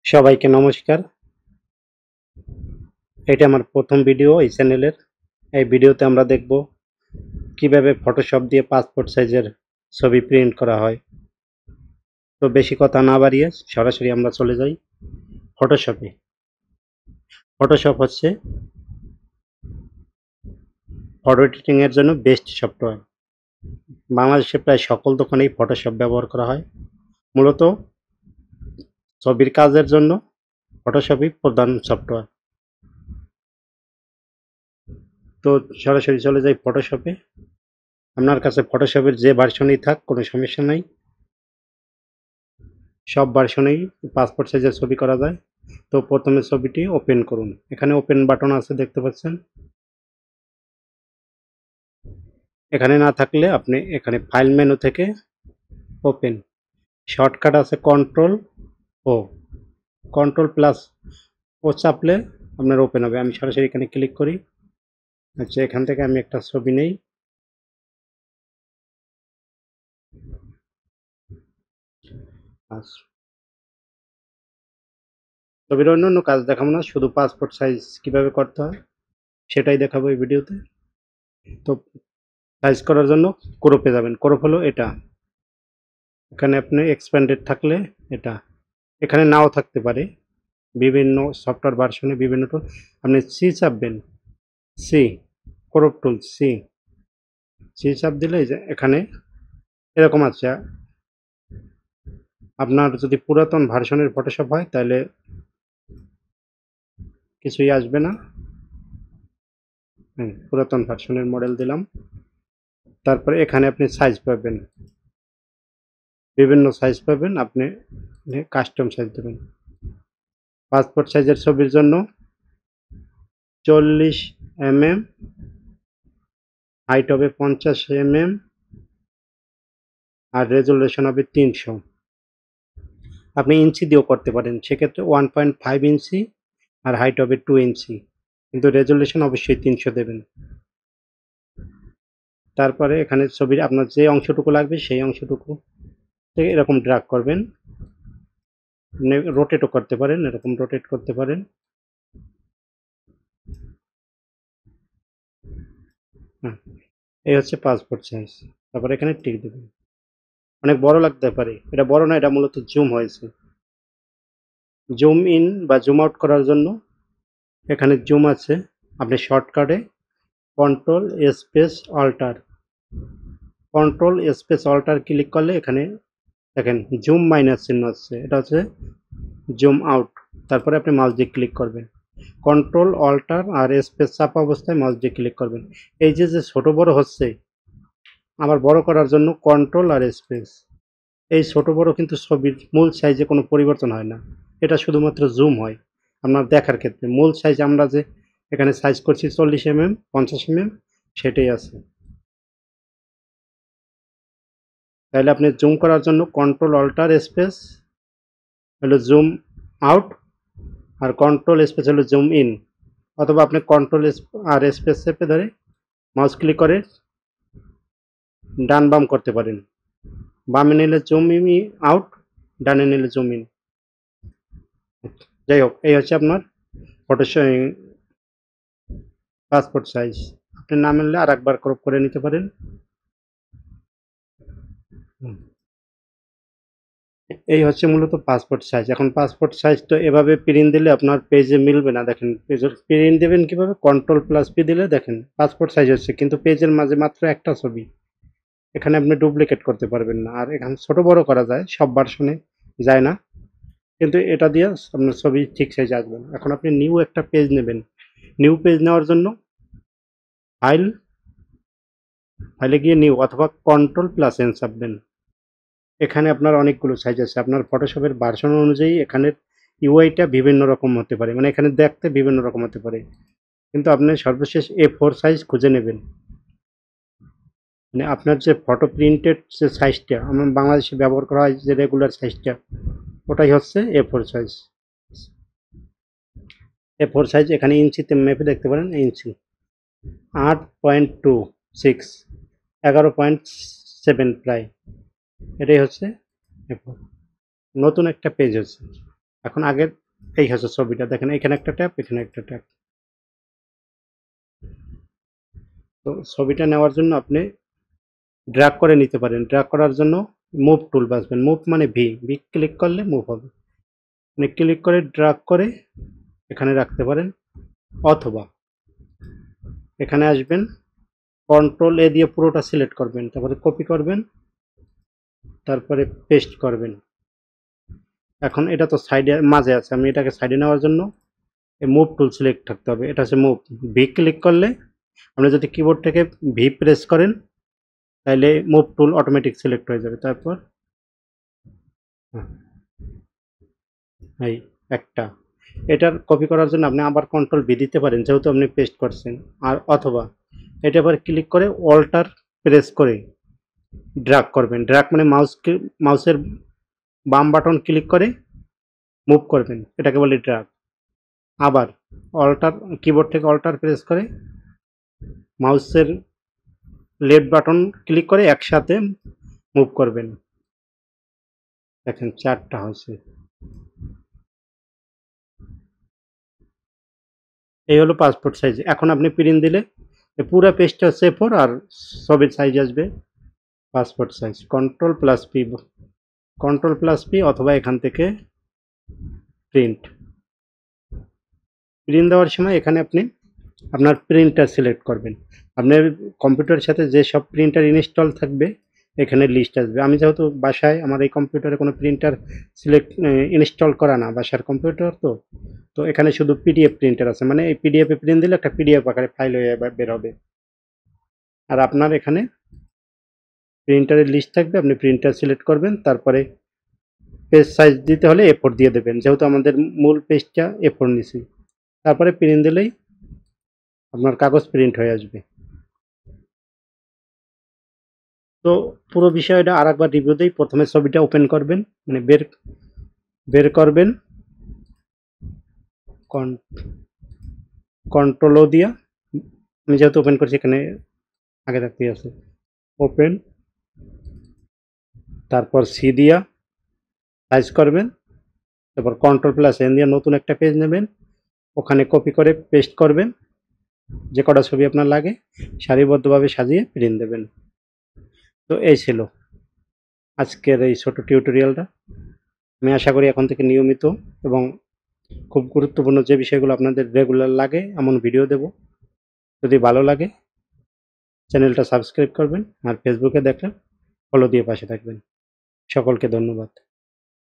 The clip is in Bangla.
সবাইকে নমস্কার। এটা আমার প্রথম ভিডিও এই চ্যানেলের। এই ভিডিওতে আমরা দেখব কিভাবে ফটোশপ দিয়ে পাসপোর্ট সাইজের ছবি প্রিন্ট করা হয়। তো বেশি কথা না বাড়িয়ে সরাসরি আমরা চলে যাই ফটোশপে। ফটোশপ হচ্ছে ফটো এডিটিং এর জন্য বেস্ট সফটওয়্যার। বাংলাদেশে প্রায় সকল দোকানেই ফটোশপ ব্যবহার করা হয়। মূলত ছবির কাজের জন্য ফটোশপই প্রধান সফটওয়্যার। তো সরাসরি চলে যাই ফটোশপে। আপনার কাছে ফটোশপের যে ভার্সনই থাক কোনো সমস্যা নাই, সব ভার্সনেই পাসপোর্ট সাইজের ছবি করা যায়। তো প্রথমে ছবিটি ওপেন করুন। এখানে ওপেন বাটন আছে, দেখতে পাচ্ছেন। এখানে না থাকলে আপনি এখানে ফাইল মেনু থেকে ওপেন, শর্টকাট আছে ও কন্ট্রোল+ও চাপলে আপনার ওপেন হবে। আমি সরাসরি এখানে ক্লিক করি। আচ্ছা, এখান থেকে আমি একটা ছবি নেই। আচ্ছা, ছবির অন্য কাজ দেখাবো না, শুধু পাসপোর্ট সাইজ কিভাবে করতে হয় সেটাই দেখাবো এই ভিডিওতে। তো সাইজ করার জন্য ক্রপে যাবেন। ক্রপ হলো এটা। এখানে আপনি এক্সপ্যান্ডেড থাকলে এটা, এখানে নাও থাকতে পারে। বিভিন্ন সফটওয়্যার ভার্সনে বিভিন্ন টুল। আপনি সি চাপবেন, সি ক্রপ টুল, সি চাপ দিলে যে এখানে এরকম আছে। আপনার যদি পুরাতন ভার্সনের ফটোশপ হয় তাহলে কিছুই আসবে না। পুরাতন ভার্সনের মডেল দিলাম। তারপরে এখানে আপনি সাইজ পাবেন, বিভিন্ন সাইজ পাবেন। আপনি কাস্টম সাইজ দেবেন। পাসপোর্ট সাইজের ছবির জন্য 40 mm, হাইট হবে 50 mm, আর রেজুলেশন হবে 300। আপনি ইঞ্চি দিয়েও করতে পারেন, সেক্ষেত্রে 1.5 ইঞ্চি আর হাইট হবে 2 ইঞ্চি, কিন্তু রেজুলেশন অবশ্যই 300 দেবেন। তারপরে এখানে ছবির আপনার যে অংশটুকু লাগবে সেই অংশটুকু থেকে এরকম ড্র্যাগ করবেন। আপনি রোটেটও করতে পারেন, এরকম রোটেট করতে পারেন। হ্যাঁ, এই হচ্ছে পাসপোর্ট সাইজ। তারপরে এখানে টিক দেবেন। অনেক বড় লাগতে পারে, এটা বড় না, এটা মূলত জুম হয়েছে। জুম ইন বা জুম আউট করার জন্য এখানে জুম আছে। আপনি শর্টকাটে কন্ট্রোল স্পেস অল্টার ক্লিক করলে এখানে দেখেন জুম মাইনাস চিহ্ন আছে, এটা হচ্ছে জুম আউট। তারপরে আপনি মাউস দিয়ে ক্লিক করবেন, কন্ট্রোল অল্টার আর স্পেস চাপা অবস্থায় মাউস দিয়ে ক্লিক করবেন। এই যে যে ছোট বড় হচ্ছে, আবার বড় করার জন্য কন্ট্রোল আর স্পেস। এই ছোট বড় কিন্তু ছবির মূল সাইজে কোনো পরিবর্তন হয় না, এটা শুধুমাত্র জুম হয় আপনার দেখার ক্ষেত্রে। মূল সাইজ আমরা যে এখানে সাইজ করছি 40 mm, 50 mm, সেটাই আছে। তাহলে আপনি জুম করার জন্য কন্ট্রোল অল্টার স্পেস হলো জুম আউট, আর কন্ট্রোল স্পেস হলো জুম ইন। অথবা আপনি কন্ট্রোল আর স্পেস চেপে ধরে মাউস ক্লিক করে ডান বাম করতে পারেন। বামে নিলে জুম ইন আউট, ডানে নিলে জুম ইন। যাই হোক, এই হচ্ছে আপনার ফটো পাসপোর্ট সাইজ। আপনি না মিললে আর একবার ক্রপ করে নিতে পারেন। এই হচ্ছে মূলত পাসপোর্ট সাইজ। এখন পাসপোর্ট সাইজ তো এভাবে প্রিন্ট দিলে আপনার পেজে মিলবে না। দেখেন পেজের প্রিন্ট দেবেন কিভাবে, কন্ট্রোল+P দিলে দেখেন পাসপোর্ট সাইজ হচ্ছে, কিন্তু পেজের মাঝে মাত্র একটা ছবি। এখানে আপনি ডুপ্লিকেট করতে পারবেন না। আর এখানে ছোট বড় করা যায়, সব ভার্সনে যায় না, কিন্তু এটা দিয়ে আপনার ছবি ঠিক সাইজ আসবে না। এখন আপনি নিউ একটা পেজ নেবেন। নিউ পেজ নেওয়ার জন্য ফাইলে গিয়ে নিউ অথবা কন্ট্রোল+N চাপবেন। এখানে আপনার অনেকগুলো সাইজ আছে। আপনার ফটোশপের ভার্সন অনুযায়ী এখানের ইউআইটা বিভিন্ন রকম হতে পারে, মানে এখানে দেখতে বিভিন্ন রকম হতে পারে, কিন্তু আপনি সর্বশেষ A4 সাইজ খুঁজে নেবেন। মানে আপনার যে ফটো প্রিন্টেড যে সাইজটা আমার বাংলাদেশে ব্যবহার করা হয়, যে রেগুলার সাইজটা, ওটাই হচ্ছে A4 সাইজ। A4 সাইজ এখানে ইঞ্চিতে মেপে দেখতে পারেন, ইঞ্চি 8.26, 11.7 প্রায়। এটাই হচ্ছে A4। নতুন একটা পেজ হচ্ছে। এখন আগের এই হচ্ছে ছবিটা, দেখেন এখানে একটা ট্যাপ, এখানে একটা ট্যাপ। তো ছবিটা নেওয়ার জন্য আপনি ড্র্যাগ করে নিতে পারেন। ড্র্যাগ করার জন্য মুভ টুল বাছবেন। মুভ মানে ভি ক্লিক করলে মুভ হবে। মানে ক্লিক করে ড্র্যাগ করে এখানে রাখতে পারেন, অথবা এখানে আসবেন, কন্ট্রোল এ দিয়ে পুরোটা সিলেক্ট করবেন, তারপরে কপি করবেন, তারপরে পেস্ট করবেন। এখন এটা তো সাইডে মাঝে আছে, আমি এটাকে সাইডে নেওয়ার জন্য এই মুভ টুল সিলেক্ট থাকতে হবে। এটা হচ্ছে মুভ। ভি ক্লিক করলে আপনি যদি কিবোর্ড থেকে ভি প্রেস করেন তাহলে মুভ টুল অটোমেটিক সিলেক্ট হয়ে যাবে। তারপর এই একটা, এটার কপি করার জন্য আপনি আবার কন্ট্রোল ভি দিতে পারেন যেহেতু আপনি পেস্ট করছেন, আর অথবা এটা আবার ক্লিক করে অল্টার প্রেস করে ড্র্যাগ করবেন। ড্র্যাগ মানে মাউসের বাম বাটন ক্লিক করে মুভ করবেন, এটাকে বলে ড্র্যাগ। আবার অল্টার, কিবোর্ড থেকে অল্টার প্রেস করে মাউসের লেফট বাটন ক্লিক করে একসাথে মুভ করবেন। দেখেন 4টা হয়েছে। এই হলো পাসপোর্ট সাইজ। এখন আপনি প্রিন্ট দিলে পুরো পেজটা হচ্ছে A4 আর ছবির সাইজ আসবে passport size. Control plus P অথবা এখান থেকে প্রিন্ট। প্রিন্ট দেওয়ার সময় এখানে আপনি আপনার প্রিন্টার সিলেক্ট করবেন। আপনার কম্পিউটারের সাথে যে সব প্রিন্টার ইনস্টল থাকবে এখানে লিস্ট আসবে। আমি যেহেতু বাসায় আমার এই কম্পিউটারে কোনো প্রিন্টার ইনস্টল করা না, বাসার কম্পিউটার তো, তো এখানে শুধু পিডিএফ প্রিন্টার আছে, মানে এই পিডিএফে প্রিন্ট দিলে একটা পিডিএফ আকারে ফাইল হয়ে বের হবে। আর আপনার এখানে প্রিন্টারের লিস্ট থাকবে, আপনি প্রিন্টার সিলেক্ট করবেন, তারপরে পেজ সাইজ দিতে হলে A4 দিয়ে দেবেন, যেহেতু আমাদের মূল পেজটা A4 নিছি। তারপরে প্রিন্ট দিলেই আপনার কাগজ প্রিন্ট হয়ে আসবে। তো পুরো বিষয়টা আর একবার রিভিউ দিই। প্রথমে ছবিটা ওপেন করবেন, মানে বের করবেন কন্ট্রোল ও দিয়া, আমি যেহেতু ওপেন করছি এখানে আগে থাকতেই আছে ওপেন, তারপর সি দিয়া সাইজ করবেন, তারপর কন্ট্রোল প্লাস এন দিয়ে নতুন একটা পেজ নেবেন, ওখানে কপি করে পেস্ট করবেন, যে কটা ছবি আপনার লাগে সারিবদ্ধভাবে সাজিয়ে প্রিন্ট দেবেন। তো এই ছিল আজকের এই ছোট টিউটোরিয়ালটা। আমি আশা করি এখন থেকে নিয়মিত এবং খুব গুরুত্বপূর্ণ যে বিষয়গুলো আপনাদের রেগুলার লাগে এমন ভিডিও দেব। যদি ভালো লাগে চ্যানেলটা সাবস্ক্রাইব করবেন, আর ফেসবুকে দেখলে ফলো দিয়ে পাশে থাকবেন। সকলকে ধন্যবাদ।